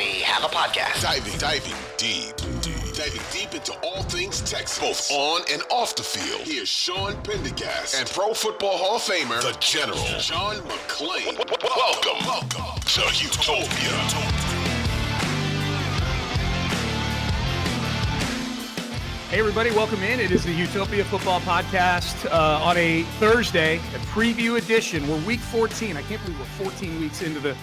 we have a podcast. Diving deep into all things Texans, both on and off the field. Here's Sean Pendergast and Pro Football Hall of Famer, the General, John McClain. Welcome to Houtopia. Hey everybody, welcome in. It is the Houtopia Football Podcast on a Thursday, a preview edition. We're week 14. I can't believe we're 14 weeks into the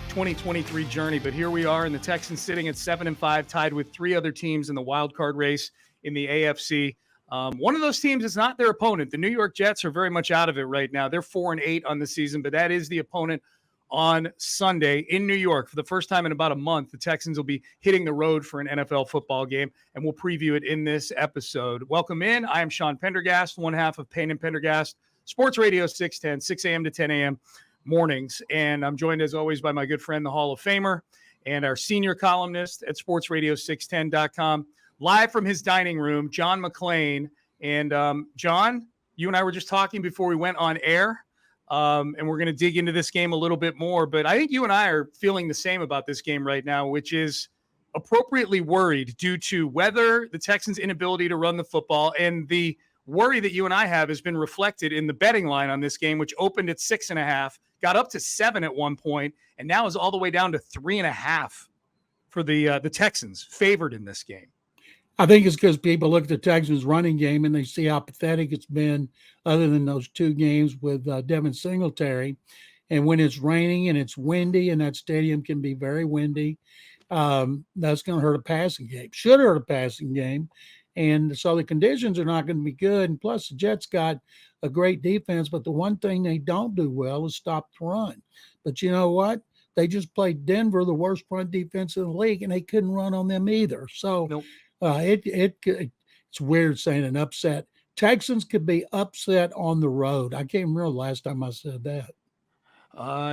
2023 journey, but here we are, and the Texans sitting at 7-5, tied with three other teams in the wild card race in the AFC. One of those teams is not their opponent. The New York Jets are very much out of it right now. They're 4-8 on the season, but that is the opponent on Sunday in New York. For the first time in about a month, the Texans will be hitting the road for an NFL football game, and we'll preview it in this episode. Welcome in. I am Sean Pendergast, one half of Payne and Pendergast, Sports Radio 610, 6 a.m. to 10 a.m. mornings. And I'm joined, as always, by my good friend, the Hall of Famer, and our senior columnist at sportsradio610.com, live from his dining room, John McClain. And John, you and I were just talking before we went on air. And we're going to dig into this game a little bit more, but I think you and I are feeling the same about this game right now, which is appropriately worried due to whether the Texans' inability to run the football, and the worry that you and I have has been reflected in the betting line on this game, which opened at 6.5, got up to 7 at one point, and now is all the way down to 3.5 for the Texans favored in this game. I think it's because people look at the Texans running game and they see how pathetic it's been other than those two games with Devin Singletary. And when it's raining and it's windy, and that stadium can be very windy, that's going to hurt a passing game. Should hurt a passing game. And so the conditions are not going to be good. And plus the Jets got a great defense, but the one thing they don't do well is stop the run. But you know what? They just played Denver, the worst front defense in the league, and they couldn't run on them either. So nope. It's weird saying an upset. Texans could be upset on the road. I can't remember the last time I said that.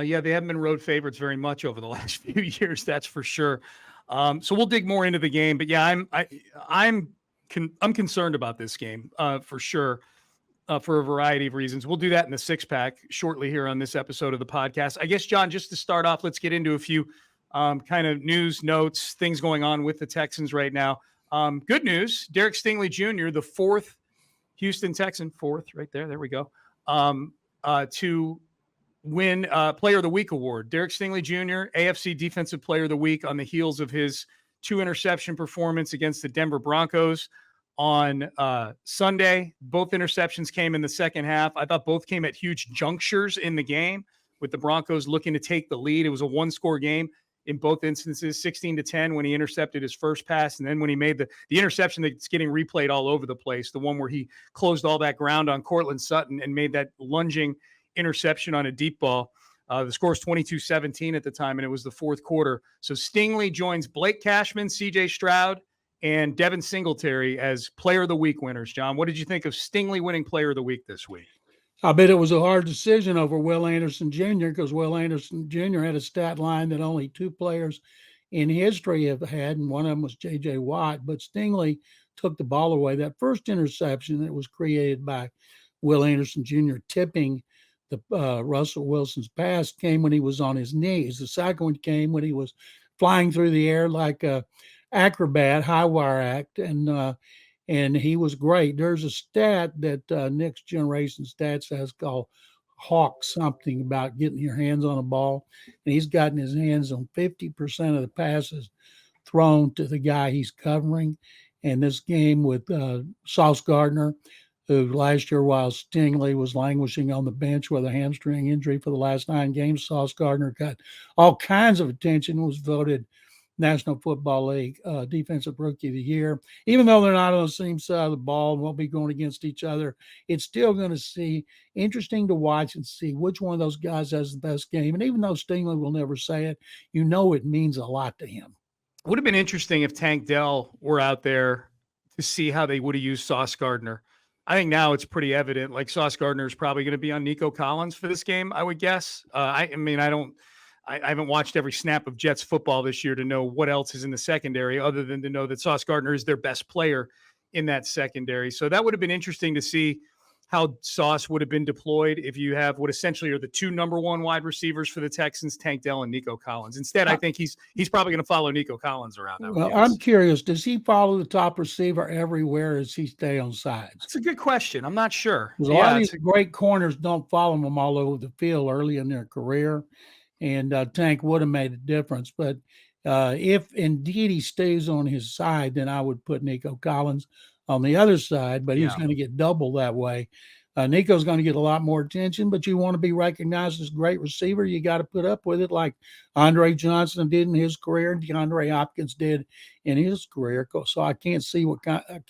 Yeah, they haven't been road favorites very much over the last few years, that's for sure. So we'll dig more into the game, but yeah, I'm concerned about this game for sure, for a variety of reasons. We'll do that in the six pack shortly here on this episode of the podcast. I guess, John, just to start off, let's get into a few kind of news notes, things going on with the Texans right now. Good news, Derek Stingley Jr., the fourth Houston Texan, right there we go, to win Player of the Week award. Derek Stingley Jr., AFC Defensive Player of the Week on the heels of his 2-interception performance against the Denver Broncos on Sunday. Both interceptions came in the second half. I thought both came at huge junctures in the game, with the Broncos looking to take the lead. It was a one-score game in both instances, 16-10 when he intercepted his first pass, and then when he made the interception that's getting replayed all over the place, the one where he closed all that ground on Cortland Sutton and made that lunging interception on a deep ball. The score is 22-17 at the time, and it was the fourth quarter. So Stingley joins Blake Cashman, C.J. Stroud, and Devin Singletary as Player of the Week winners. John, what did you think of Stingley winning Player of the Week this week? I bet it was a hard decision over Will Anderson Jr. because Will Anderson Jr. had a stat line that only two players in history have had, and one of them was J.J. Watt. But Stingley took the ball away. That first interception that was created by Will Anderson Jr. tipping the Russell Wilson's pass came when he was on his knees. The second one came when he was flying through the air like a acrobat, high wire act, and he was great. There's a stat that Next Generation Stats has called Hawk something about getting your hands on a ball, and he's gotten his hands on 50% of the passes thrown to the guy he's covering. And this game with Sauce Gardner, who last year, while Stingley was languishing on the bench with a hamstring injury for the last 9 games, Sauce Gardner got all kinds of attention, was voted National Football League Defensive Rookie of the Year. Even though they're not on the same side of the ball and won't be going against each other, it's still going to see interesting to watch and see which one of those guys has the best game. And even though Stingley will never say it, you know it means a lot to him. It would have been interesting if Tank Dell were out there to see how they would have used Sauce Gardner. I think now it's pretty evident, like Sauce Gardner is probably going to be on Nico Collins for this game, I would guess. I haven't watched every snap of Jets football this year to know what else is in the secondary, other than to know that Sauce Gardner is their best player in that secondary. So that would have been interesting to see how Sauce would have been deployed if you have what essentially are the two number one wide receivers for the Texans, Tank Dell and Nico Collins. Instead, I think he's probably going to follow Nico Collins around. Well, I'm curious, does he follow the top receiver everywhere, or does he stay on sides? That's a good question. I'm not sure. A lot of these great corners don't follow them all over the field early in their career, and Tank would have made a difference. But if indeed he stays on his side, then I would put Nico Collins on the other side, but he's going to get double that way. Nico's going to get a lot more attention, but you want to be recognized as a great receiver, you got to put up with it like Andre Johnson did in his career and DeAndre Hopkins did in his career. So I can't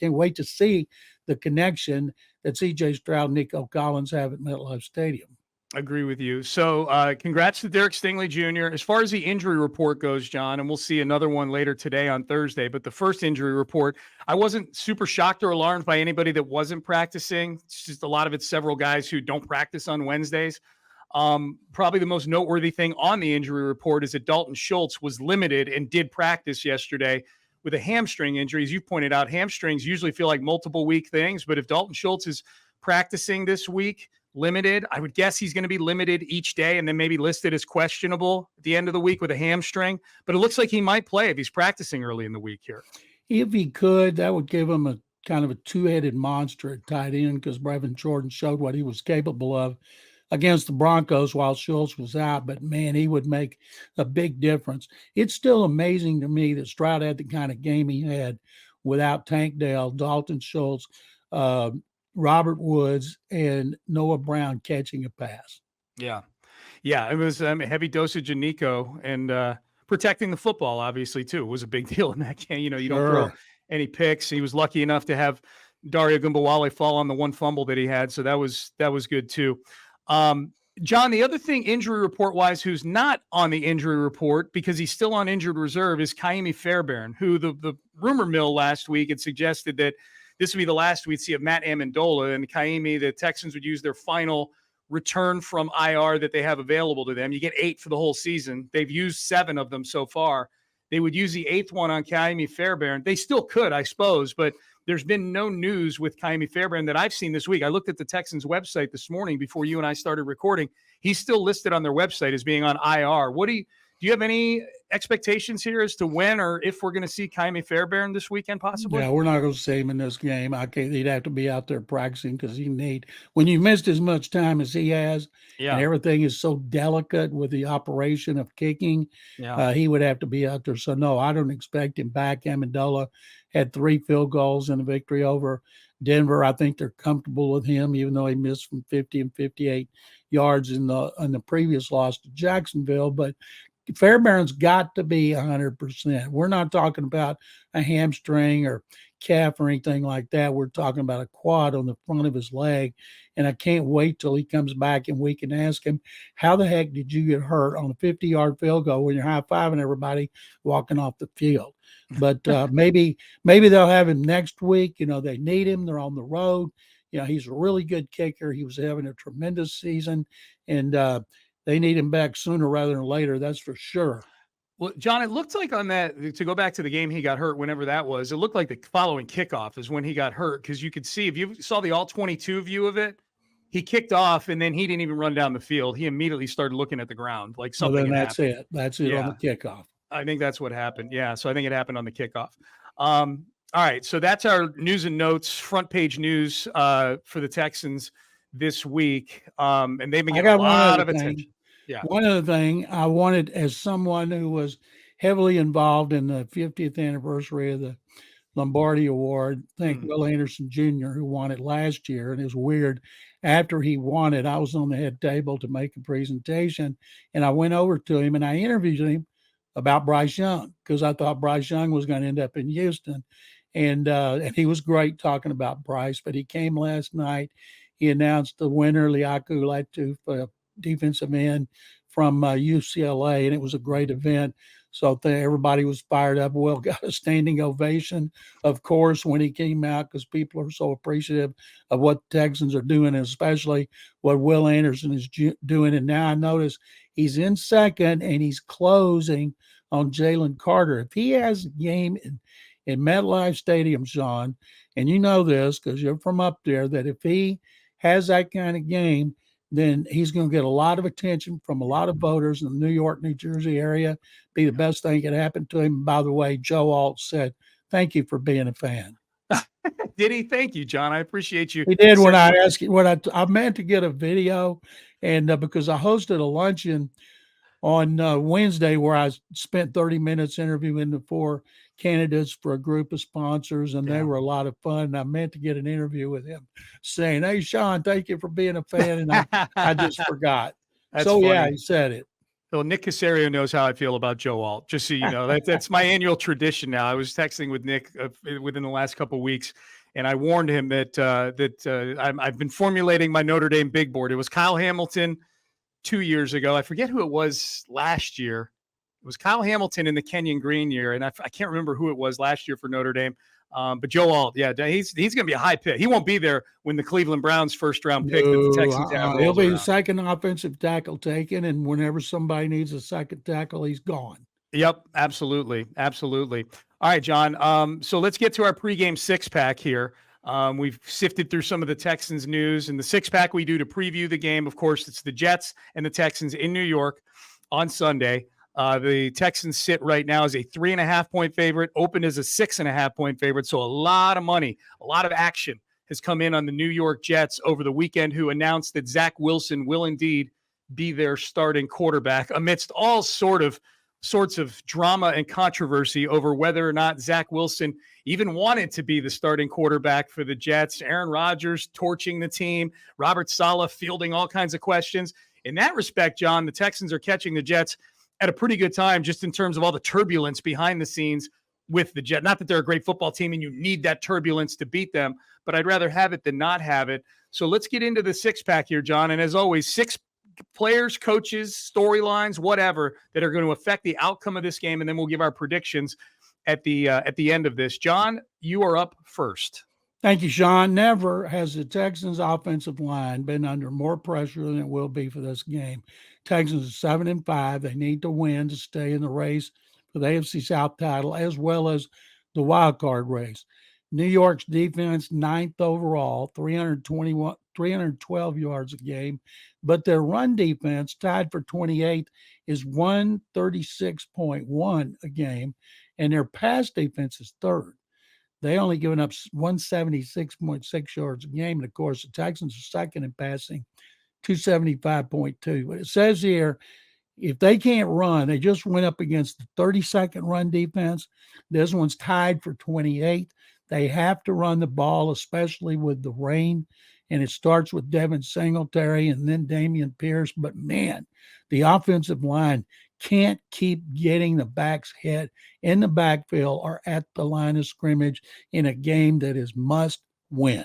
wait to see the connection that C.J. Stroud and Nico Collins have at MetLife Stadium. Agree with you. So congrats to Derek Stingley Jr. As far as the injury report goes, John, and we'll see another one later today on Thursday, but the first injury report, I wasn't super shocked or alarmed by anybody that wasn't practicing. It's just a lot of it's several guys who don't practice on Wednesdays. Probably the most noteworthy thing on the injury report is that Dalton Schultz was limited and did practice yesterday with a hamstring injury. As you pointed out, hamstrings usually feel like multiple week things, but if Dalton Schultz is practicing this week, limited, I would guess he's going to be limited each day and then maybe listed as questionable at the end of the week with a hamstring. But it looks like he might play if he's practicing early in the week here. If he could, that would give him a kind of a two-headed monster at tight end because Brevin Jordan showed what he was capable of against the Broncos while Schultz was out. But, man, he would make a big difference. It's still amazing to me that Stroud had the kind of game he had without Tank Dell, Dalton Schultz, Robert Woods, and Noah Brown catching a pass. Yeah, it was a heavy dosage of Nico, and protecting the football, obviously, too, was a big deal in that game. You don't throw any picks. He was lucky enough to have Dario Gumbawale fall on the one fumble that he had, so that was good, too. John, the other thing injury report-wise who's not on the injury report because he's still on injured reserve is Kaimi Fairbairn, who the rumor mill last week had suggested that this would be the last we'd see of Matt Amendola, and Kaimi, the Texans would use their final return from IR that they have available to them. You get 8 for the whole season. They've used 7 of them so far. They would use the 8th one on Kaimi Fairbairn. They still could, I suppose, but there's been no news with Kaimi Fairbairn that I've seen this week. I looked at the Texans website this morning before you and I started recording. He's still listed on their website as being on IR. Do you have any expectations here as to when or if we're going to see Kaimi Fairbairn this weekend possibly? Yeah, we're not going to see him in this game. He'd have to be out there practicing because when you've missed as much time as he has, and everything is so delicate with the operation of kicking, he would have to be out there. So, no, I don't expect him back. Amendola had 3 field goals in a victory over Denver. I think they're comfortable with him, even though he missed from 50 and 58 yards in the previous loss to Jacksonville. But Fairbairn's got to be 100%. We're not talking about a hamstring or calf or anything like that. We're talking about a quad on the front of his leg. And I can't wait till he comes back and we can ask him, how the heck did you get hurt on a 50-yard field goal when you're high-fiving everybody walking off the field? But maybe they'll have him next week. They need him. They're on the road. He's a really good kicker. He was having a tremendous season. And they need him back sooner rather than later. That's for sure. Well, John, it looked like on that, to go back to the game he got hurt, whenever that was, it looked like the following kickoff is when he got hurt. Because you could see, if you saw the all-22 view of it, he kicked off and then he didn't even run down the field. He immediately started looking at the ground like something. That's it. That's it on the kickoff. I think that's what happened. Yeah. So I think it happened on the kickoff. All right. So that's our news and notes, front page news for the Texans this week. And they've been getting a lot of attention. Yeah. One other thing I wanted, as someone who was heavily involved in the 50th anniversary of the Lombardi Award, thank Will Anderson Jr., who won it last year. And it's weird. After he won it, I was on the head table to make a presentation, and I went over to him and I interviewed him about Bryce Young because I thought Bryce Young was going to end up in Houston. And he was great talking about Bryce, but he came last night. He announced the winner, Liaku Latu, defensive end from UCLA, and it was a great event. So everybody was fired up. Will got a standing ovation, of course, when he came out because people are so appreciative of what the Texans are doing, and especially what Will Anderson is doing. And now I notice he's in second, and he's closing on Jalen Carter. If he has a game in MetLife Stadium, Sean, and you know this because you're from up there, that if he has that kind of game, then he's going to get a lot of attention from a lot of voters in the New York, New Jersey area. Be the best thing that could happen to him. By the way, Joe Alt said, "Thank you for being a fan." Did he? Thank you, John. I appreciate you. He did. When I asked, when I meant to get a video, and because I hosted a luncheon on Wednesday where I spent 30 minutes interviewing the 4 candidates for a group of sponsors, and they were a lot of fun. And I meant to get an interview with him saying, "Hey, Sean, thank you for being a fan." And I just forgot. That's funny. Yeah, he said it. Well, Nick Casario knows how I feel about Joe Alt, just so you know. That's my annual tradition now. I was texting with Nick within the last couple of weeks, and I warned him that I've been formulating my Notre Dame big board. It was Kyle Hamilton 2 years ago. I forget who it was last year. It was Kyle Hamilton in the Kenyon Green year, and I can't remember who it was last year for Notre Dame. But Joe Alt, yeah, he's going to be a high pick. He won't be there when the Cleveland Browns first-round pick that the Texans have. He'll be the second offensive tackle taken, and whenever somebody needs a second tackle, he's gone. Yep, absolutely. All right, John. So let's get to our pregame six-pack here. We've sifted through some of the Texans news, and the six-pack we do to preview the game. Of course, it's the Jets and the Texans in New York on Sunday. The Texans sit right now as a 3.5-point favorite, opened as a 6.5-point favorite. So a lot of money, a lot of action has come in on the New York Jets over the weekend, who announced that Zach Wilson will indeed be their starting quarterback amidst all sorts of drama and controversy over whether or not Zach Wilson even wanted to be the starting quarterback for the Jets. Aaron Rodgers torching the team, Robert Saleh fielding all kinds of questions. In that respect, John, the Texans are catching the Jets at a pretty good time, just in terms of all the turbulence behind the scenes with the Jets. Not that they're a great football team and you need that turbulence to beat them, but I'd rather have it than not have it. So let's get into the six-pack here, John. And as always, 6 players, coaches, storylines, whatever, that are going to affect the outcome of this game, and then we'll give our predictions at the end of this. John, you are up first. Thank you, Sean. Never has the Texans' offensive line been under more pressure than it will be for this game. Texans are 7-5. They need to win to stay in the race for the AFC South title, as well as the wild card race. New York's defense, 9th overall, 312 yards a game, but their run defense, tied for 28th, is 136.1 a game, and their pass defense is 3rd. They only given up 176.6 yards a game. And, of course, the Texans are second in passing, 275.2. But it says here, if they can't run, they just went up against the 32nd run defense. This one's tied for 28th. They have to run the ball, especially with the rain. And it starts with Devin Singletary and then Damian Pierce. But, man, the offensive line can't keep getting the backs hit in the backfield or at the line of scrimmage in a game that is must win.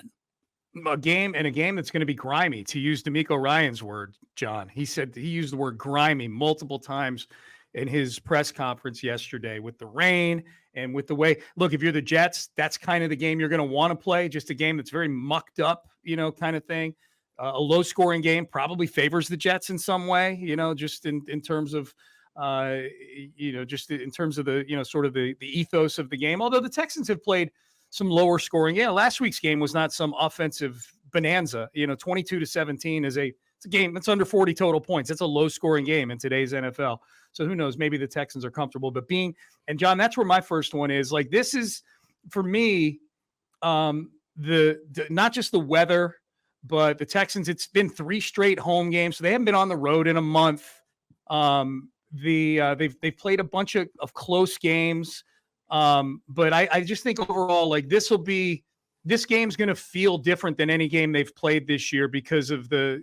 A game that's going to be grimy, to use D'Amico Ryan's word, John. He said he used the word grimy multiple times in his press conference yesterday with the rain and with the way, look, if you're the Jets, that's kind of the game you're going to want to play, just a game that's very mucked up, kind of thing. A low scoring game probably favors the Jets in some way, just in terms of, just in terms of the, sort of the ethos of the game. Although the Texans have played some lower scoring. Yeah, last week's game was not some offensive bonanza. 22-17 is it's a game that's under 40 total points. It's a low scoring game in today's NFL. So who knows? Maybe the Texans are comfortable. But and John, that's where my first one is. Like, this is, for me, the not just the weather, but the Texans, it's been 3 straight home games. So they haven't been on the road in a month. They've played a bunch of close games. But I just think overall, like, this game's going to feel different than any game they've played this year because of the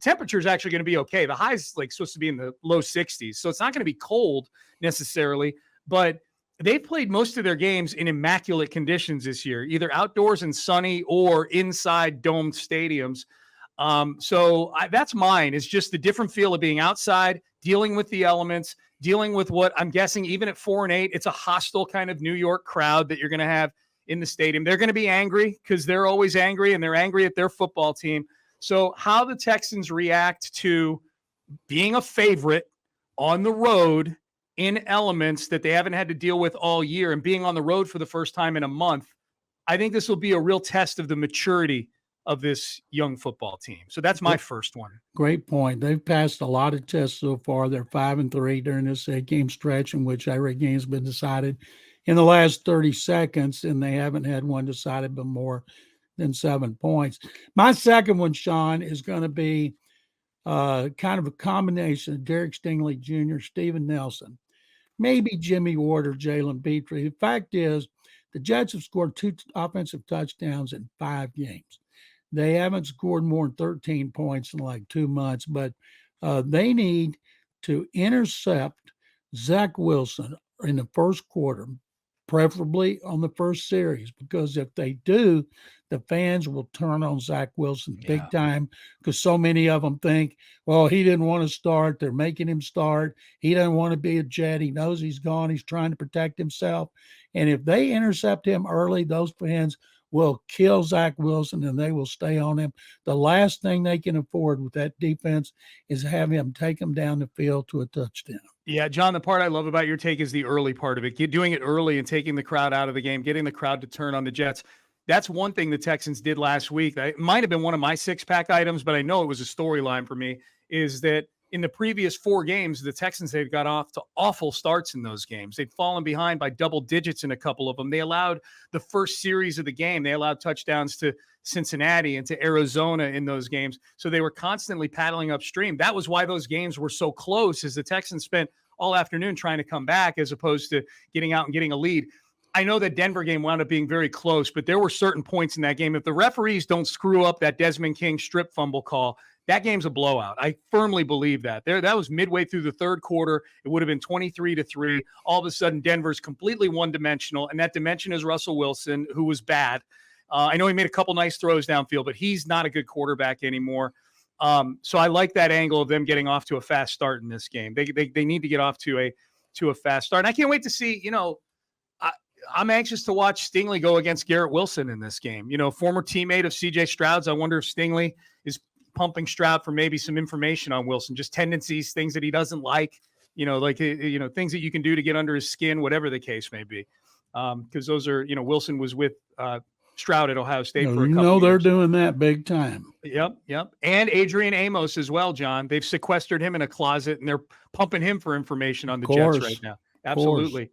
temperature is actually going to be okay. The high's supposed to be in the low 60s. So it's not going to be cold necessarily, but they've played most of their games in immaculate conditions this year, either outdoors and sunny or inside domed stadiums. So that's mine. It's just the different feel of being outside, dealing with the elements, dealing with what I'm guessing, even at 4-8, it's a hostile kind of New York crowd that you're going to have in the stadium. They're going to be angry because they're always angry, and they're angry at their football team. So how the Texans react to being a favorite on the road in elements that they haven't had to deal with all year and being on the road for the first time in a month, I think this will be a real test of the maturity of this young football team. So that's my first one. Great point. They've passed a lot of tests so far. They're 5-3 during this 8-game stretch in which every game's been decided in the last 30 seconds, and they haven't had one decided by more than 7 points. My second one, Sean, is going to be kind of a combination of Derek Stingley Jr., Steven Nelson, maybe Jimmy Ward or Jalen Petrie. The fact is, the Jets have scored 2 offensive touchdowns in 5 games. They haven't scored more than 13 points in like 2 months, but they need to intercept Zach Wilson in the first quarter, preferably on the first series, because if they do, the fans will turn on Zach Wilson big time, because so many of them think, well, he didn't want to start. They're making him start. He doesn't want to be a Jet. He knows he's gone. He's trying to protect himself. And if they intercept him early, those fans will kill Zach Wilson and they will stay on him. The last thing they can afford with that defense is have him take them down the field to a touchdown. Yeah, John, the part I love about your take is the early part of it. Doing it early and taking the crowd out of the game, getting the crowd to turn on the Jets. That's one thing the Texans did last week. It might have been one of my 6-pack items, but I know it was a storyline for me, is that in the previous 4 games, the Texans had got off to awful starts in those games. They'd fallen behind by double digits in a couple of them. They allowed the first series of the game. They allowed touchdowns to Cincinnati and to Arizona in those games. So they were constantly paddling upstream. That was why those games were so close, as the Texans spent all afternoon trying to come back as opposed to getting out and getting a lead. I know that Denver game wound up being very close, but there were certain points in that game. If the referees don't screw up that Desmond King strip fumble call, that game's a blowout. I firmly believe that. That was midway through the third quarter. It would have been 23-3. All of a sudden, Denver's completely one-dimensional, and that dimension is Russell Wilson, who was bad. I know he made a couple nice throws downfield, but he's not a good quarterback anymore. So I like that angle of them getting off to a fast start in this game. They need to get off to a fast start. And I can't wait to see, I'm anxious to watch Stingley go against Garrett Wilson in this game. Former teammate of C.J. Stroud's. I wonder if Stingley is pumping Stroud for maybe some information on Wilson, just tendencies, things that he doesn't like, things that you can do to get under his skin, whatever the case may be. Because those are, Wilson was with Stroud at Ohio State for a couple years. They're doing that big time. Yep. And Adrian Amos as well, John. They've sequestered him in a closet, and they're pumping him for information on the Jets right now. Absolutely.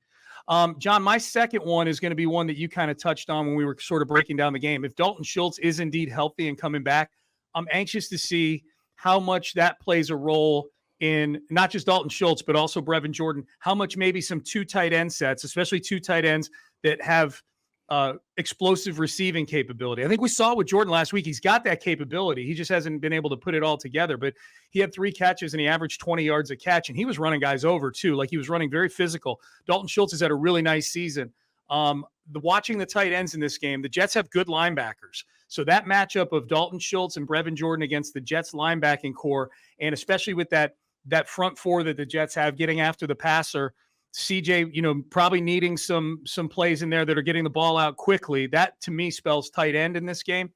John, my second one is going to be one that you kind of touched on when we were sort of breaking down the game. If Dalton Schultz is indeed healthy and coming back, I'm anxious to see how much that plays a role in not just Dalton Schultz, but also Brevin Jordan, how much maybe some 2 tight end sets, especially 2 tight ends that have explosive receiving capability. I think we saw with Jordan last week, he's got that capability. He just hasn't been able to put it all together, but he had 3 catches and he averaged 20 yards a catch, and he was running guys over too. Like, he was running very physical. Dalton Schultz has had a really nice season. Watching the tight ends in this game, the Jets have good linebackers. So that matchup of Dalton Schultz and Brevin Jordan against the Jets linebacking core, and especially with that front 4 that the Jets have getting after the passer, CJ, probably needing some plays in there that are getting the ball out quickly. That to me spells tight end in this game.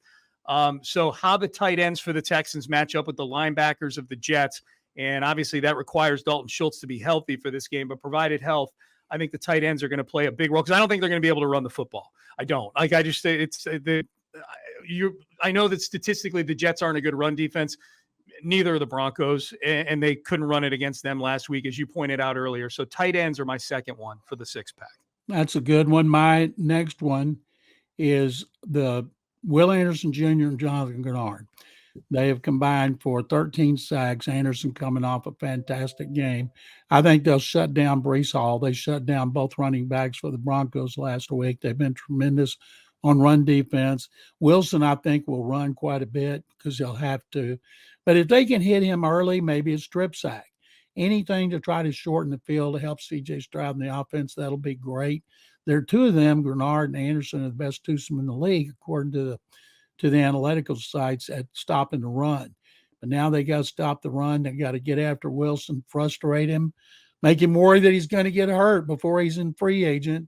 So how the tight ends for the Texans match up with the linebackers of the Jets, and obviously that requires Dalton Schultz to be healthy for this game, but provided health, I think the tight ends are going to play a big role, because I don't think they're going to be able to run the football. I don't. I just say I know that statistically the Jets aren't a good run defense. Neither are the Broncos, and they couldn't run it against them last week, as you pointed out earlier. So tight ends are my second one for the 6-pack. That's a good one. My next one is the Will Anderson Jr. and Jonathan Gennard. They have combined for 13 sacks. Anderson coming off a fantastic game. I think they'll shut down Breece Hall. They shut down both running backs for the Broncos last week. They've been tremendous on run defense. Wilson, I think, will run quite a bit because he'll have to. But if they can hit him early, maybe a strip sack. Anything to try to shorten the field to help C.J. Stroud in the offense, that'll be great. There are 2 of them, Gennard and Anderson, are the best twosome in the league, according to the analytical sites, at stopping the run. But now they got to stop the run. They got to get after Wilson, frustrate him, make him worry that he's going to get hurt before he's in free agent,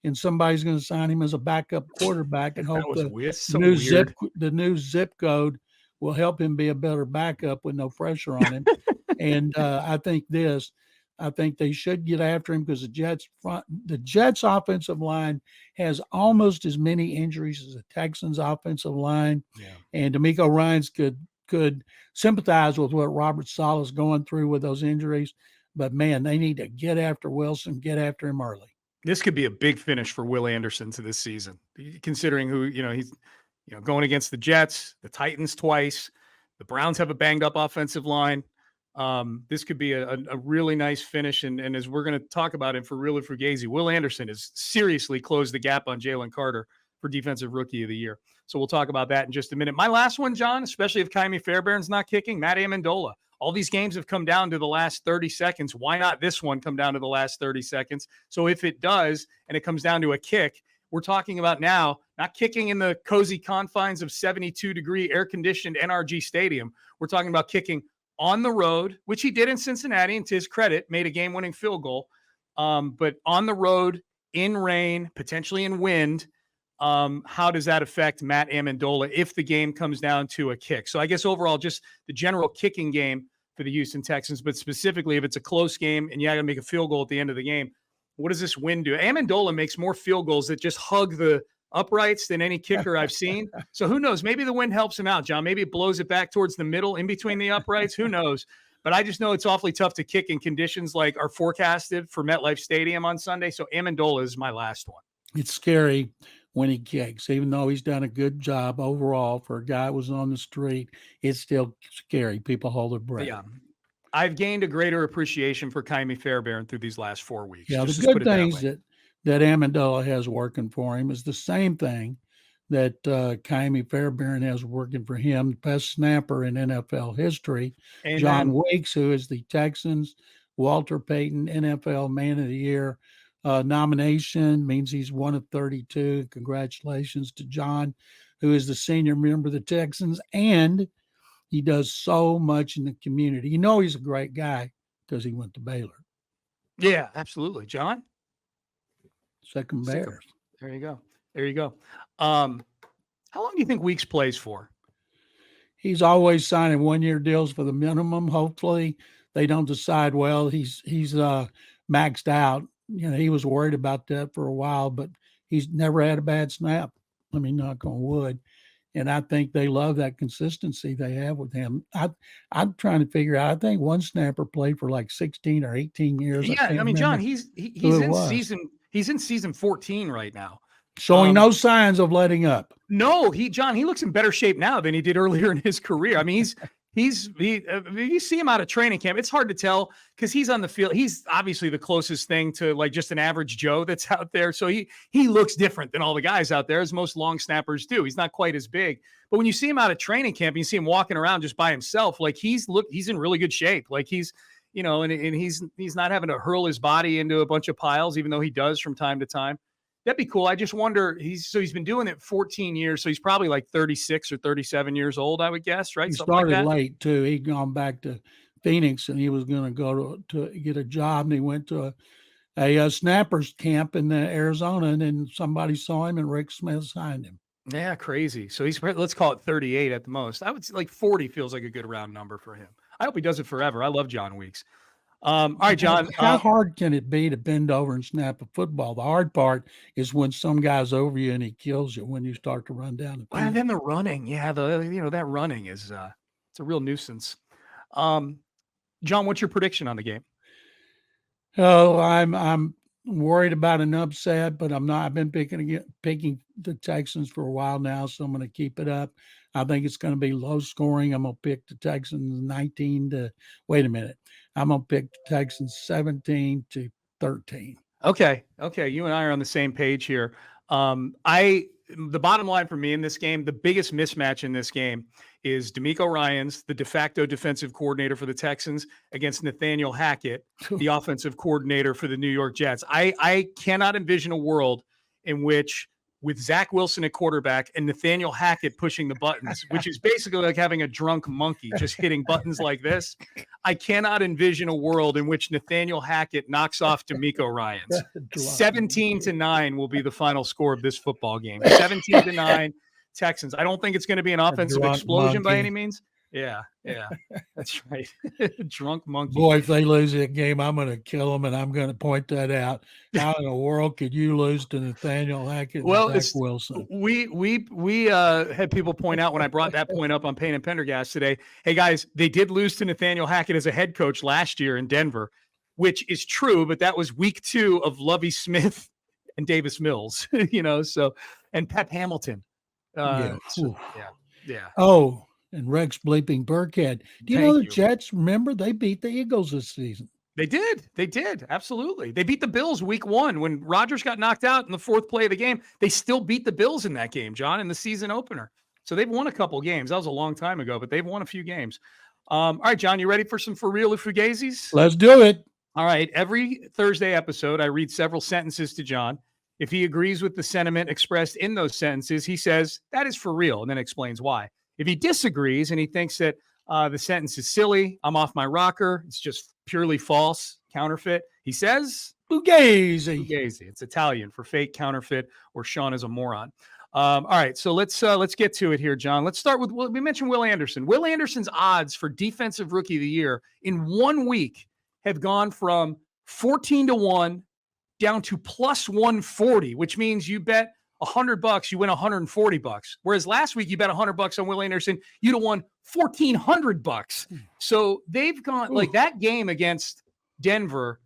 and somebody's going to sign him as a backup quarterback and hope the new zip code will help him be a better backup with no pressure on him. And I think I think they should get after him because the Jets offensive line has almost as many injuries as the Texans offensive line. Yeah. And D'Amico Ryans could sympathize with what Robert Saleh's going through with those injuries. But man, they need to get after Wilson, get after him early. This could be a big finish for Will Anderson to this season, considering who, he's, going against the Jets, the Titans twice. The Browns have a banged up offensive line. This could be a really nice finish. And as we're going to talk about in Forrreal and Fugazi, Will Anderson has seriously closed the gap on Jalen Carter for Defensive Rookie of the Year. So we'll talk about that in just a minute. My last one, John, especially if Kaimi Fairbairn's not kicking, Matt Amendola. All these games have come down to the last 30 seconds. Why not this one come down to the last 30 seconds? So if it does, and it comes down to a kick, we're talking about now not kicking in the cozy confines of 72-degree air-conditioned NRG Stadium. We're talking about kicking on the road, which he did in Cincinnati, and to his credit, made a game-winning field goal. But on the road, in rain, potentially in wind, how does that affect Matt Amendola if the game comes down to a kick? So I guess overall, just the general kicking game for the Houston Texans, but specifically if it's a close game and you got to make a field goal at the end of the game, what does this wind do? Amendola makes more field goals that just hug the uprights than any kicker I've seen. So who knows? Maybe the wind helps him out, John. Maybe it blows it back towards the middle in between the uprights. Who knows? But I just know it's awfully tough to kick in conditions like are forecasted for MetLife Stadium on Sunday. So Amendola is my last one. It's scary when he kicks, even though he's done a good job overall for a guy who was on the street. It's still scary. People hold their breath. Yeah. I've gained a greater appreciation for Kaimi Fairbairn through these last 4 weeks. Yeah, the good things that Amendola has working for him is the same thing that Kaimi Fairbairn has working for him, the best snapper in NFL history. Amen. John Weeks, who is the Texans, Walter Payton NFL Man of the Year nomination, means he's one of 32. Congratulations to John, who is the senior member of the Texans, and he does so much in the community. He's a great guy because he went to Baylor. Yeah, absolutely. John? Second Bears. There you go. How long do you think Weeks plays for? He's always signing 1-year deals for the minimum. Hopefully they don't decide, well, he's maxed out. He was worried about that for a while, but he's never had a bad snap. I mean, knock on wood. And I think they love that consistency they have with him. I'm trying to figure out, I think one snapper played for like 16 or 18 years. Yeah, I mean, John, he's in season 14 right now. Showing no signs of letting up. No, he looks in better shape now than he did earlier in his career. I mean, you see him out of training camp, it's hard to tell because he's on the field. He's obviously the closest thing to like just an average Joe that's out there. So he looks different than all the guys out there, as most long snappers do. He's not quite as big, but when you see him out of training camp, and you see him walking around just by himself, like he's in really good shape. Like he's, and he's not having to hurl his body into a bunch of piles, even though he does from time to time. That'd be cool. I just wonder, he's been doing it 14 years. So he's probably like 36 or 37 years old, I would guess, right? He started late too. He'd gone back to Phoenix and he was going to go to get a job. And he went to a snappers camp in Arizona, and then somebody saw him and Rick Smith signed him. Yeah. Crazy. So let's call it 38 at the most. I would say like 40 feels like a good round number for him. I hope he does it forever. I love John Weeks. All right, John. How hard can it be to bend over and snap a football? The hard part is when some guy's over you and he kills you when you start to run down the field. And then the running. Yeah, that running is it's a real nuisance. John, what's your prediction on the game? Oh, I'm worried about an upset, but I'm not. I've been picking the Texans for a while now, so I'm going to keep it up. I think it's going to be low scoring. I'm going to pick the Texans 19 to – wait a minute. I'm going to pick the Texans 17-13. Okay. You and I are on the same page here. The bottom line for me in this game, the biggest mismatch in this game is D'Amico Ryans, the de facto defensive coordinator for the Texans, against Nathaniel Hackett, the offensive coordinator for the New York Jets. I cannot envision a world in which, with Zach Wilson at quarterback and Nathaniel Hackett pushing the buttons, which is basically like having a drunk monkey just hitting buttons like this. I cannot envision a world in which Nathaniel Hackett knocks off D'Amico Ryans. 17-9 will be the final score of this football game. 17-9 Texans. I don't think it's going to be an offensive explosion by any means. Yeah. That's right. Drunk monkey. Boy, if they lose that game, I'm going to kill them, and I'm going to point that out. How in the world could you lose to Nathaniel Hackett and Zach Wilson? We had people point out when I brought that point up on Payne and Pendergast today. Hey guys, they did lose to Nathaniel Hackett as a head coach last year in Denver, which is true, but that was week 2 of Lovie Smith and Davis Mills, and Pep Hamilton. Yeah. Oh, and Rex bleeping Burkhead. Do you know the Jets? Remember, they beat the Eagles this season. They did. Absolutely. They beat the Bills week 1 when Rodgers got knocked out in the 4th play of the game. They still beat the Bills in that game, John, in the season opener. So they've won a couple games. That was a long time ago, but they've won a few games. All right, John, you ready for some Forrreal or Fugazis? Let's do it. All right. Every Thursday episode, I read several sentences to John. If he agrees with the sentiment expressed in those sentences, he says, that is for real, and then explains why. If he disagrees and he thinks that the sentence is silly, I'm off my rocker, it's just purely false, counterfeit, he says, Fugazi. It's Italian for fake, counterfeit, or Sean is a moron. All right, so let's get to it here, John. Let's start with, we mentioned Will Anderson. Will Anderson's odds for Defensive Rookie of the Year in 1 week have gone from 14-1 down to plus 140, which means you bet $100, you win $140. Whereas last week you bet $100 on Will Anderson, you'd have won $1,400. So they've gone like that game against Denver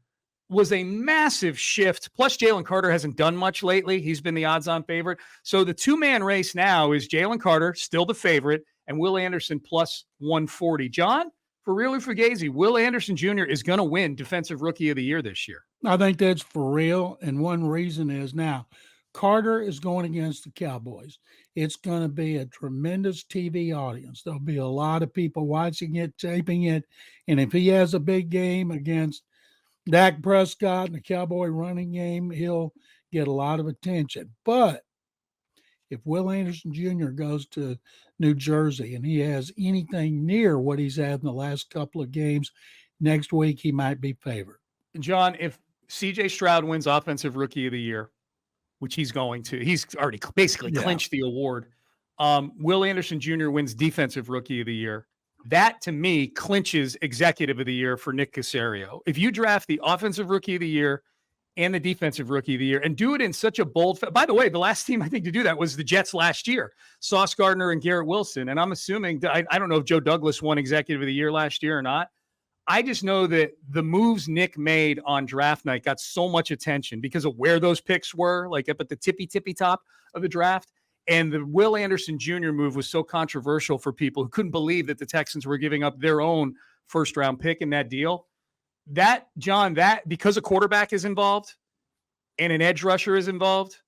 was a massive shift. Plus Jalen Carter hasn't done much lately. He's been the odds-on favorite. So the 2-man race now is Jalen Carter, still the favorite, and Will Anderson plus 140. John, for real or Fugazi, Will Anderson Jr. is going to win Defensive Rookie of the Year this year. I think that's for real. And one reason is now Carter is going against the Cowboys. It's going to be a tremendous TV audience. There'll be a lot of people watching it, taping it. And if he has a big game against Dak Prescott and the Cowboy running game, he'll get a lot of attention. But if Will Anderson Jr. goes to New Jersey and he has anything near what he's had in the last couple of games, next week he might be favored. John, if C.J. Stroud wins Offensive Rookie of the Year, which he's going to, he's already basically clinched the award. Will Anderson Jr. wins Defensive Rookie of the Year. That, to me, clinches Executive of the Year for Nick Caserio. If you draft the Offensive Rookie of the Year and the Defensive Rookie of the Year and do it in such a bold by the way, the last team I think to do that was the Jets last year, Sauce Gardner and Garrett Wilson. And I'm assuming, I don't know if Joe Douglas won Executive of the Year last year or not. I just know that the moves Nick made on draft night got so much attention because of where those picks were, like up at the tippy top of the draft. And the Will Anderson Jr. move was so controversial for people who couldn't believe that the Texans were giving up their own first-round pick in that deal. That, John, that because a quarterback is involved and an edge rusher is involved,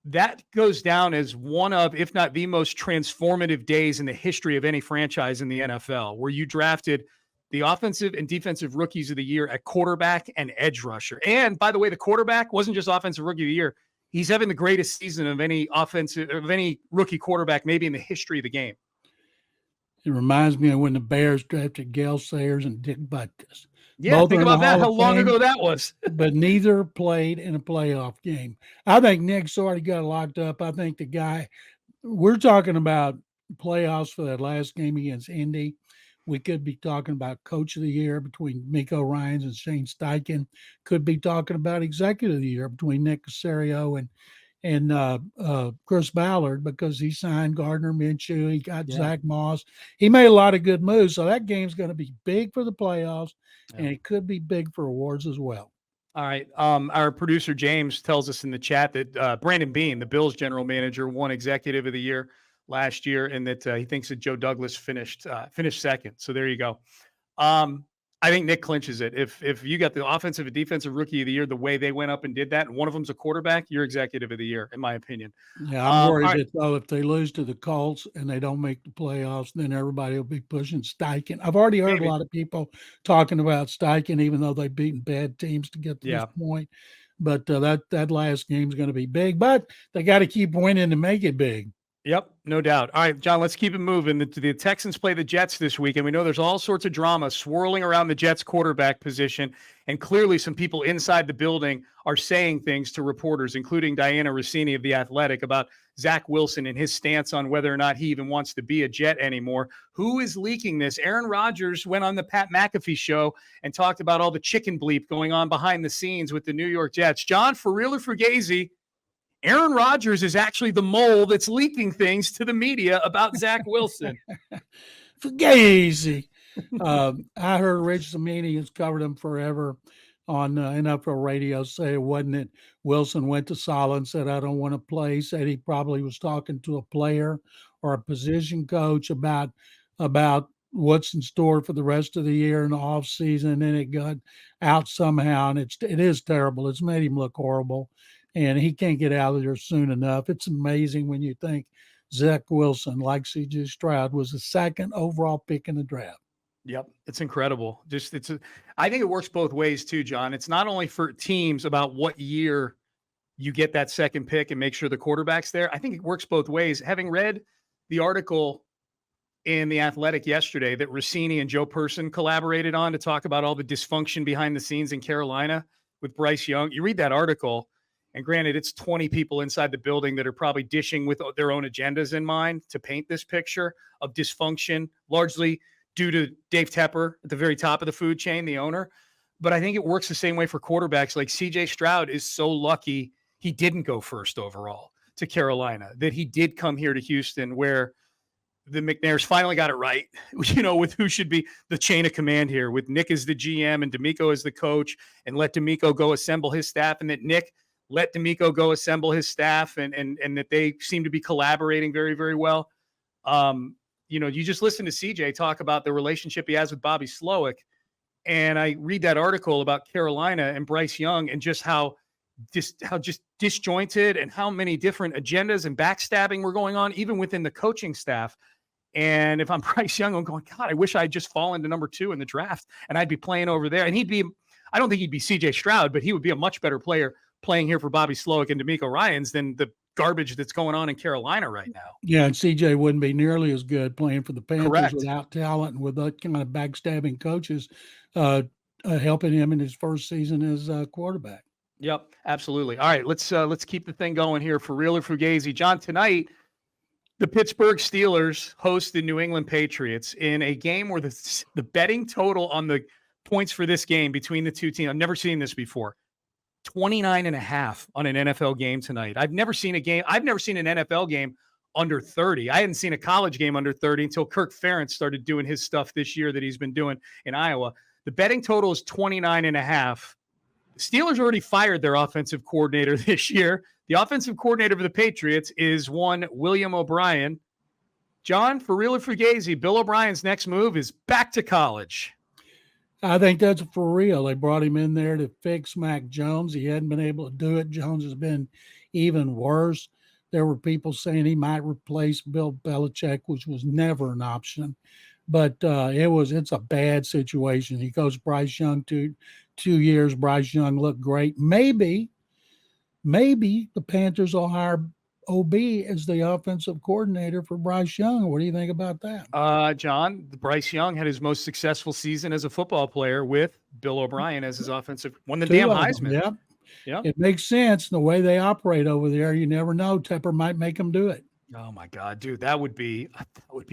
that goes down as one of, if not the most transformative days in the history of any franchise in the NFL, where you drafted the offensive and defensive rookies of the year at quarterback and edge rusher. And by the way, the quarterback wasn't just offensive rookie of the year. He's having the greatest season of any rookie quarterback, maybe in the history of the game. It reminds me of when the Bears drafted Gale Sayers and Dick Butkus. Yeah, Both think about that, how long ago that was. But neither played in a playoff game. I think Nick's already got locked up. I think the guy, we're talking about playoffs for that last game against Indy. We could be talking about Coach of the Year between Miko Ryans and Shane Steichen. Could be talking about Executive of the Year between Nick Caserio and Chris Ballard, because he signed Gardner Minshew. He got Zach Moss. He made a lot of good moves. So that game's going to be big for the playoffs, and it could be big for awards as well. All right. Our producer, James, tells us in the chat that Brandon Beane, the Bills general manager, won Executive of the Year last year, and that he thinks that Joe Douglas finished second. So there you go. I think Nick clinches it. If you got the offensive and defensive rookie of the year, the way they went up and did that, and one of them's a quarterback, you're Executive of the Year, in my opinion. Yeah, I'm worried that though, if they lose to the Colts and they don't make the playoffs, then everybody will be pushing Steichen. I've already heard a lot of people talking about Steichen, even though they've beaten bad teams to get to this point. But that last game is going to be big. But they got to keep winning to make it big. Yep, no doubt. All right, John, let's keep it moving. The Texans play the Jets this week, and we know there's all sorts of drama swirling around the Jets quarterback position, and clearly some people inside the building are saying things to reporters, including Diana Rossini of The Athletic, about Zach Wilson and his stance on whether or not he even wants to be a Jet anymore. Who is leaking this? Aaron Rodgers went on the Pat McAfee show and talked about all the chicken bleep going on behind the scenes with the New York Jets. John, Forrreal or Fugazi, Aaron Rodgers is actually the mole that's leaking things to the media about Zach Wilson. Fugazi. I heard Rich Zamini, who's covered him forever on NFL radio, say it wasn't it. Wilson went to Saleh and said, I don't want to play. He said he probably was talking to a player or a position coach about what's in store for the rest of the year in the off season. And then it got out somehow. And it is terrible. It's made him look horrible. And he can't get out of there soon enough. It's amazing when you think Zach Wilson, like C.J. Stroud, was the second overall pick in the draft. Yep, it's incredible. I think it works both ways too, John. It's not only for teams about what year you get that second pick and make sure the quarterback's there. I think it works both ways. Having read the article in The Athletic yesterday that Rossini and Joe Person collaborated on to talk about all the dysfunction behind the scenes in Carolina with Bryce Young, you read that article. And granted, it's 20 people inside the building that are probably dishing with their own agendas in mind to paint this picture of dysfunction, largely due to Dave Tepper at the very top of the food chain, the owner. But I think it works the same way for quarterbacks. Like C.J. Stroud is so lucky he didn't go first overall to Carolina, that he did come here to Houston, where the McNairs finally got it right, with who should be the chain of command here, with Nick as the GM and D'Amico as the coach, and let D'Amico go assemble his staff, and that Nick let D'Amico go assemble his staff, and that they seem to be collaborating very, very well. You just listen to CJ talk about the relationship he has with Bobby Slowick, and I read that article about Carolina and Bryce Young and just how disjointed and how many different agendas and backstabbing were going on, even within the coaching staff. And if I'm Bryce Young, I'm going, God, I wish I had just fallen to number 2 in the draft and I'd be playing over there. And I don't think he'd be CJ Stroud, but he would be a much better player playing here for Bobby Slowick and D'Amico Ryans than the garbage that's going on in Carolina right now. Yeah, and CJ wouldn't be nearly as good playing for the Panthers. Correct. Without talent and with that kind of backstabbing coaches helping him in his first season as quarterback. Yep, absolutely. All right, let's keep the thing going here. Forrreal or Fugazi. John, tonight the Pittsburgh Steelers host the New England Patriots in a game where the betting total on the points for this game between the two teams, I've never seen this before, 29.5 on an NFL game tonight. I've never seen an NFL game under 30. I hadn't seen a college game under 30 until Kirk Ferentz started doing his stuff this year that he's been doing in Iowa. The betting total is 29.5. The Steelers already fired their offensive coordinator this year. The offensive coordinator for the Patriots is one William O'Brien. John, Forrreal or Fugazi, Bill O'Brien's next move is back to college. I think that's for real. They brought him in there to fix Mac Jones. He hadn't been able to do it. Jones has been even worse. There were people saying he might replace Bill Belichick, which was never an option. But it's a bad situation. He goes Bryce Young 2 years. Bryce Young looked great. Maybe the Panthers will hire OB as the offensive coordinator for Bryce Young. What do you think about that? John, Bryce Young had his most successful season as a football player with Bill O'Brien as his offensive, won the damn Heisman. Yep. Yeah. It makes sense. The way they operate over there, you never know. Tepper might make them do it. Oh my God, dude, that would be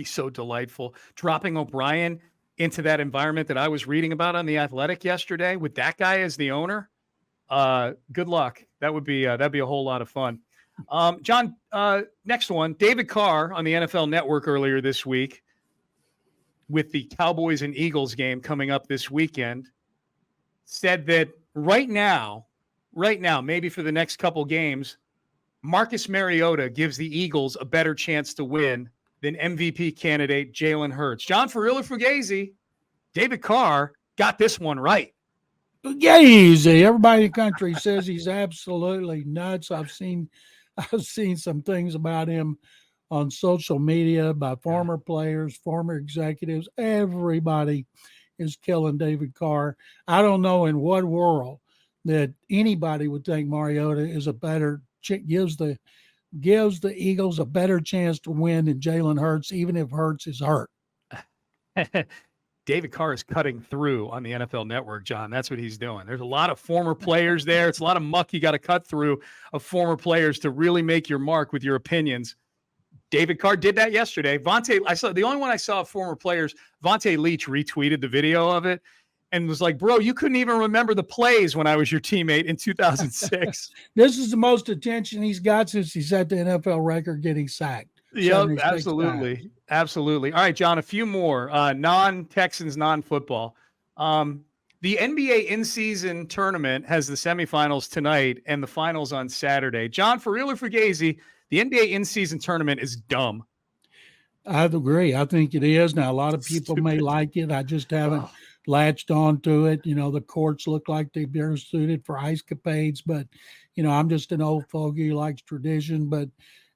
so delightful. Dropping O'Brien into that environment that I was reading about on The Athletic yesterday with that guy as the owner. Good luck. That'd be a whole lot of fun. John, next one, David Carr on the NFL Network earlier this week with the Cowboys and Eagles game coming up this weekend, said that right now, maybe for the next couple games, Marcus Mariota gives the Eagles a better chance to win than MVP candidate Jalen Hurts. John, Forrreal or Fugazi, David Carr got this one right. Fugazi. Everybody in the country says he's absolutely nuts. I've seen some things about him on social media by former players, former executives. Everybody is killing David Carr. I don't know in what world that anybody would think Mariota is a better gives the gives the Eagles a better chance to win than Jalen Hurts, even if Hurts is hurt. David Carr is cutting through on the NFL Network, John. That's what he's doing. There's a lot of former players there. It's a lot of muck you got to cut through of former players to really make your mark with your opinions. David Carr did that yesterday. The only one I saw of former players, Vontae Leach retweeted the video of it and was like, bro, you couldn't even remember the plays when I was your teammate in 2006. This is the most attention he's got since he set the NFL record getting sacked. Yep, absolutely. Times. Absolutely. All right, John, a few more non-Texans, non-football. The NBA in-season tournament has the semifinals tonight and the finals on Saturday. John, Forrreal or Fugazi, the NBA in-season tournament is dumb. I agree. I think it is. Now, a lot of people may like it. I just haven't latched on to it. You know, the courts look like they're better suited for ice capades, but, you know, I'm just an old fogey who likes tradition, but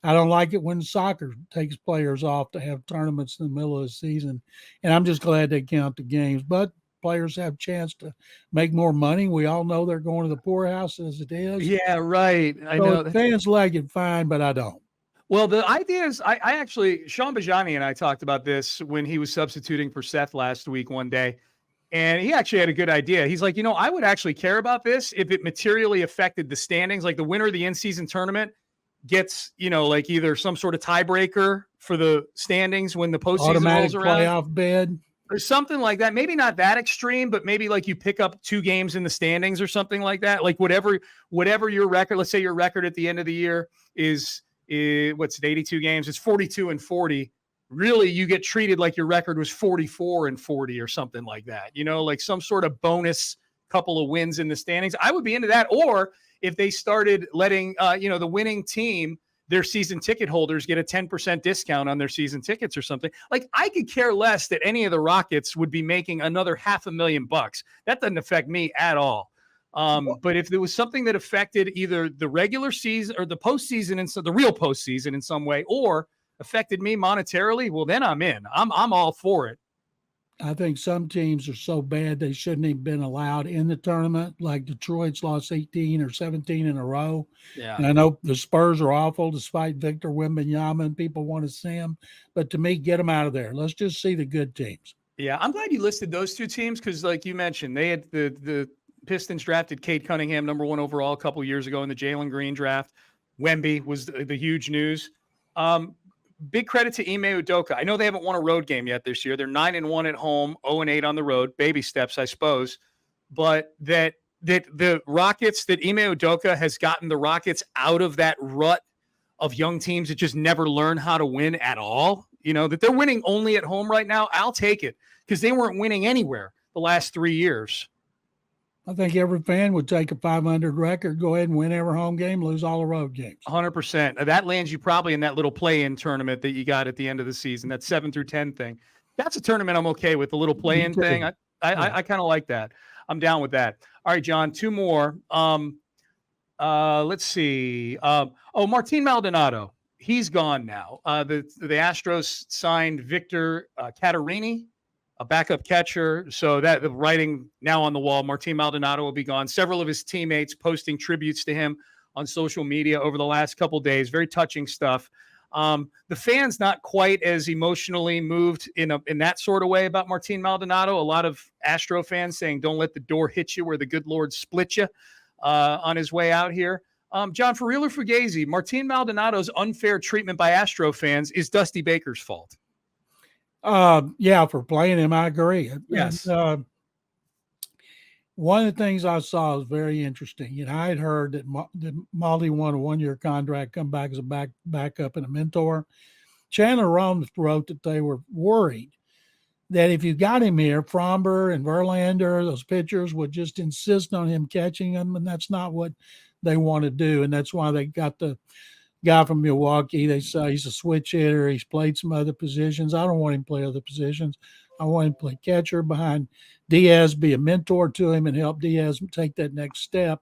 I don't like it when soccer takes players off to have tournaments in the middle of the season. And I'm just glad they count the games. But players have a chance to make more money. We all know they're going to the poorhouse as it is. Yeah, right. I know. Fans like it fine, but I don't. Well, the idea is I actually, Sean Bajani and I talked about this when he was substituting for Seth last week one day. And he actually had a good idea. He's like, you know, I would actually care about this if it materially affected the standings, like the winner of the in-season tournament gets, you know, like either some sort of tiebreaker for the standings when the postseason automatic rolls around, playoff bid or something like that. Maybe not that extreme, but maybe like you pick up 2 games in the standings or something like that. Like whatever your record, let's say your record at the end of the year is what's it, 82 games. It's 42-40. Really, you get treated like your record was 44-40 or something like that. You know, like some sort of bonus couple of wins in the standings. I would be into that. Or if they started letting, the winning team, their season ticket holders get a 10% discount on their season tickets or something. Like, I could care less that any of the Rockets would be making another $500,000. That doesn't affect me at all. But if there was something that affected either the regular season or the postseason and so the real postseason in some way, or affected me monetarily, well, then I'm in. I'm all for it. I think some teams are so bad they shouldn't have been allowed in the tournament. Like Detroit's lost 18 or 17 in a row. Yeah. And I know the Spurs are awful despite Victor Wembanyama and people want to see them. But to me, get them out of there. Let's just see the good teams. Yeah, I'm glad you listed those 2 teams because, like you mentioned, they had the Pistons drafted Cade Cunningham, number 1 overall, a couple years ago in the Jalen Green draft. Wemby was the huge news. Big credit to Ime Udoka. I know they haven't won a road game yet this year. They're 9-1 at home, 0-8 on the road. Baby steps, I suppose. But that the Rockets, that Ime Udoka has gotten the Rockets out of that rut of young teams that just never learn how to win at all. You know, that they're winning only at home right now. I'll take it because they weren't winning anywhere the last 3 years. I think every fan would take a 500 record, go ahead and win every home game, lose all the road games. 100%. That lands you probably in that little play-in tournament that you got at the end of the season, that 7 through 10 thing. That's a tournament I'm okay with, the little play-in thing. I kind of like that. I'm down with that. All right, John, 2 more. Let's see. Martin Maldonado. He's gone now. The Astros signed Victor Caterini, a backup catcher. So that the writing now on the wall, Martin Maldonado will be gone. Several of his teammates posting tributes to him on social media over the last couple of days. Very touching stuff. The fans not quite as emotionally moved in that sort of way about Martin Maldonado. A lot of Astro fans saying, don't let the door hit you where the good Lord split you on his way out here. John, Forrreal or Fugazi, Martin Maldonado's unfair treatment by Astro fans is Dusty Baker's fault. Yeah, for playing him, I agree. Yes. And, one of the things I saw was very interesting. You know, I had heard that Maldi won a 1-year contract, come back as a backup and a mentor. Chandler Rome wrote that they were worried that if you got him here, Fromber and Verlander, those pitchers would just insist on him catching them, and that's not what they want to do. And that's why they got the guy from Milwaukee. They say he's a switch hitter. He's played some other positions. I don't want him to play other positions. I want him to play catcher behind Diaz, be a mentor to him and help Diaz take that next step.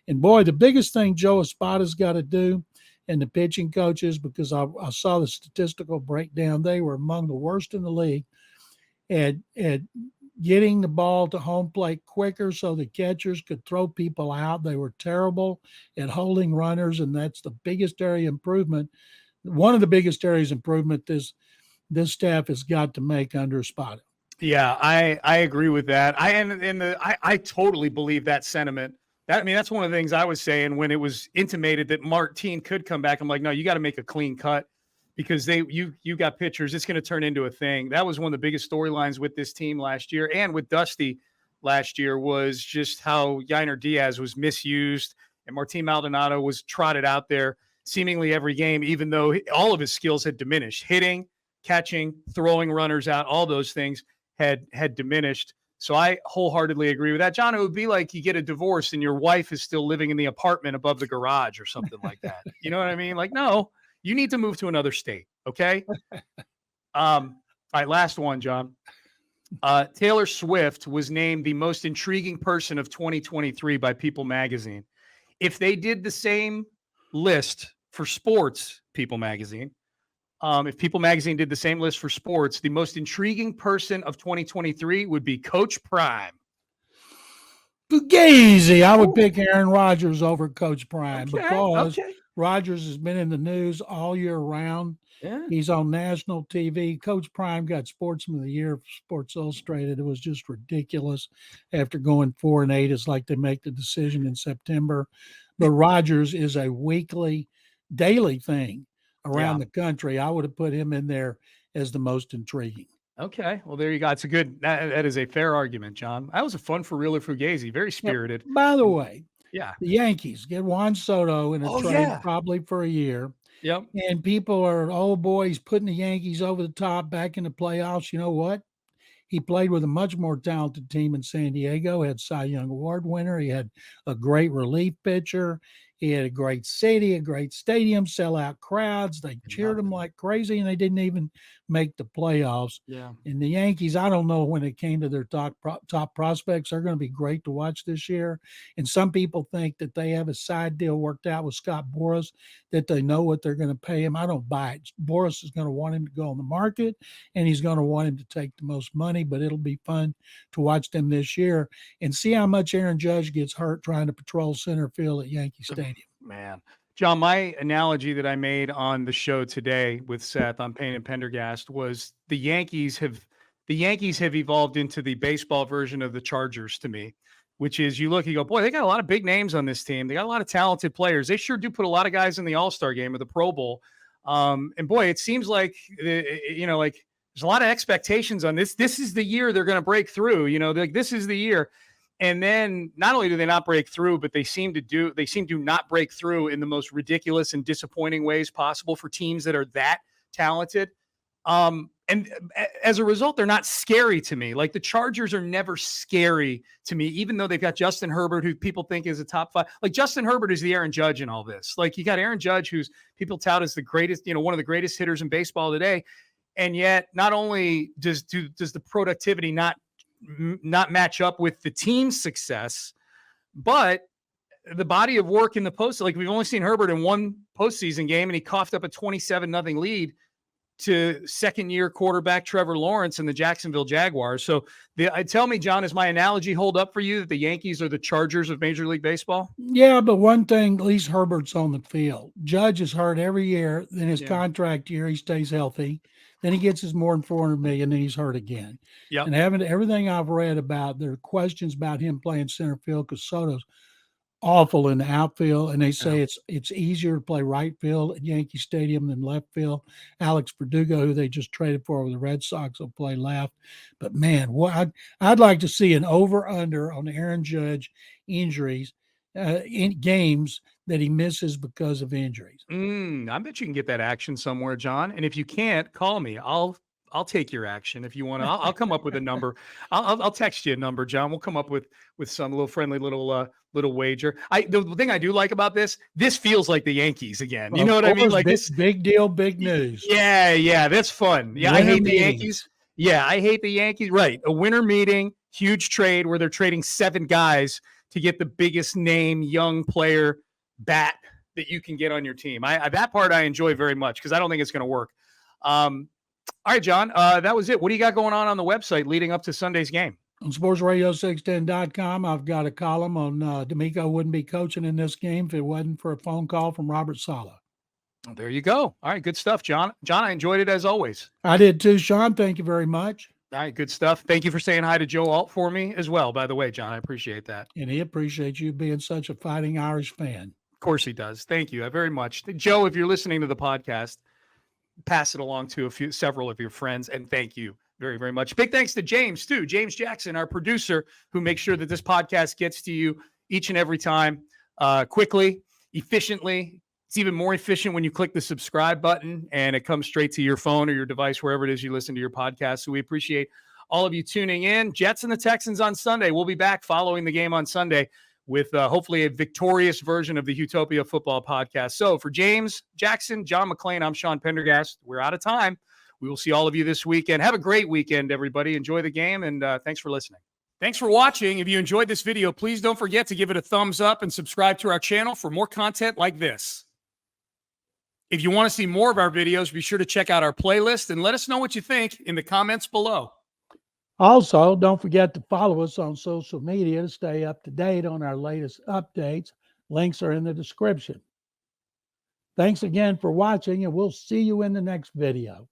And boy, the biggest thing Joe Espada's got to do, and the pitching coaches, because I saw the statistical breakdown, they were among the worst in the league at getting the ball to home plate quicker so the catchers could throw people out. They were terrible at holding runners, and that's the biggest area improvement. One of the biggest areas improvement this staff has got to make under Espada. Yeah, I agree with that. I totally believe that sentiment. That's one of the things I was saying when it was intimated that Martin could come back. I'm like, no, you got to make a clean cut because you got pitchers. It's going to turn into a thing. That was one of the biggest storylines with this team last year and with Dusty last year was just how Yainer Diaz was misused and Martin Maldonado was trotted out there seemingly every game, even though all of his skills had diminished. Hitting, catching, throwing runners out, all those things had diminished. So I wholeheartedly agree with that. John, it would be like you get a divorce and your wife is still living in the apartment above the garage or something like that. You know what I mean? Like, no, you need to move to another state. Okay. All right. Last one, John. Taylor Swift was named the most intriguing person of 2023 by People Magazine. If they did the same list for sports, People Magazine, if People Magazine did the same list for sports, the most intriguing person of 2023 would be Coach Prime. Fugazi. I would pick Aaron Rodgers over Coach Prime because okay. Rodgers has been in the news all year round. Yeah. He's on national TV. Coach Prime got Sportsman of the Year for Sports Illustrated. It was just ridiculous after going 4-8. It's like they make the decision in September. But Rodgers is a weekly, daily thing around the country. I would have put him in there as the most intriguing. Okay. Well, there you go. It's a good, that is a fair argument, John. That was a fun for Real or Fugazi. Very spirited. By the way, the Yankees get Juan Soto in a trade probably for a year. Yep. And people are, oh boy, he's putting the Yankees over the top back in the playoffs. You know what? He played with a much more talented team in San Diego, had Cy Young Award winner. He had a great relief pitcher. He had a great city, a great stadium, sellout crowds. They cheered him like crazy, and they didn't even make the playoffs. Yeah. And the Yankees, I don't know when it came to their top prospects, they're going to be great to watch this year. And some people think that they have a side deal worked out with Scott Boras, that they know what they're going to pay him. I don't buy it. Boras is going to want him to go on the market, and he's going to want him to take the most money, but it'll be fun to watch them this year and see how much Aaron Judge gets hurt trying to patrol center field at Yankee Stadium. Man. John, my analogy that I made on the show today with Seth on Payne and Pendergast was the Yankees have evolved into the baseball version of the Chargers to me, which is you look, you go, boy, they got a lot of big names on this team. They got a lot of talented players. They sure do put a lot of guys in the All-Star game or the Pro Bowl. And boy, it seems like, like there's a lot of expectations on this. This is the year they're going to break through, this is the year. And then not only do they not break through, but they seem to not break through in the most ridiculous and disappointing ways possible for teams that are that talented. And as a result, they're not scary to me. Like the Chargers are never scary to me, even though they've got Justin Herbert, who people think is a top 5. Like Justin Herbert is the Aaron Judge in all this. Like you got Aaron Judge, who's people tout as the greatest, one of the greatest hitters in baseball today. And yet not only does the productivity not match up with the team's success, but the body of work in the post, like we've only seen Herbert in one postseason game, and he coughed up a 27-0 lead to second-year quarterback Trevor Lawrence and the Jacksonville Jaguars. So tell me, John, does my analogy hold up for you that the Yankees are the Chargers of Major League Baseball? Yeah, but one thing, at least Herbert's on the field. Judge is hurt every year. Then his contract year, he stays healthy. Then he gets his more than $400 million, then he's hurt again. Yep. And everything I've read about, there are questions about him playing center field because Soto's awful in the outfield, and they say it's easier to play right field at Yankee Stadium than left field. Alex Verdugo, who they just traded for with the Red Sox, will play left. But man, what I'd like to see an over/under on Aaron Judge injuries in games that he misses because of injuries. I bet you can get that action somewhere, John. And if you can't, call me. I'll take your action if you want to. I'll come up with a number. I'll text you a number, John. We'll come up with some little friendly little wager. The thing I do like about this feels like the Yankees again. You know what I mean? Like this big deal, big news. Yeah, that's fun. Yeah, I hate the Yankees. Yeah, I hate the Yankees. Right, a winter meeting, huge trade where they're trading 7 guys to get the biggest name young player bat that you can get on your team. That part I enjoy very much because I don't think it's going to work. All right, John, that was it. What do you got going on the website leading up to Sunday's game? On sportsradio610.com, I've got a column on D'Amico wouldn't be coaching in this game if it wasn't for a phone call from Robert Saleh. Well, there you go. All right, good stuff, John. John, I enjoyed it as always. I did too, Sean. Thank you very much. All right, good stuff. Thank you for saying hi to Joe Alt for me as well, by the way, John. I appreciate that. And he appreciates you being such a Fighting Irish fan. Of course he does. Thank you very much. Joe, if you're listening to the podcast, pass it along to several of your friends, and thank you very, very much. Big thanks to James, too. James Jackson, our producer, who makes sure that this podcast gets to you each and every time, quickly, efficiently. It's even more efficient when you click the subscribe button and it comes straight to your phone or your device, wherever it is you listen to your podcast. So we appreciate all of you tuning in. Jets and the Texans on Sunday. We'll be back following the game on Sunday with hopefully a victorious version of the Houtopia football podcast. So for James Jackson, John McClain, I'm Sean Pendergast. We're out of time. We will see all of you this weekend. Have a great weekend, everybody. Enjoy the game, and thanks for listening. Thanks for watching. If you enjoyed this video, please don't forget to give it a thumbs up and subscribe to our channel for more content like this. If you want to see more of our videos, be sure to check out our playlist and let us know what you think in the comments below. Also, don't forget to follow us on social media to stay up to date on our latest updates. Links are in the description. Thanks again for watching, and we'll see you in the next video.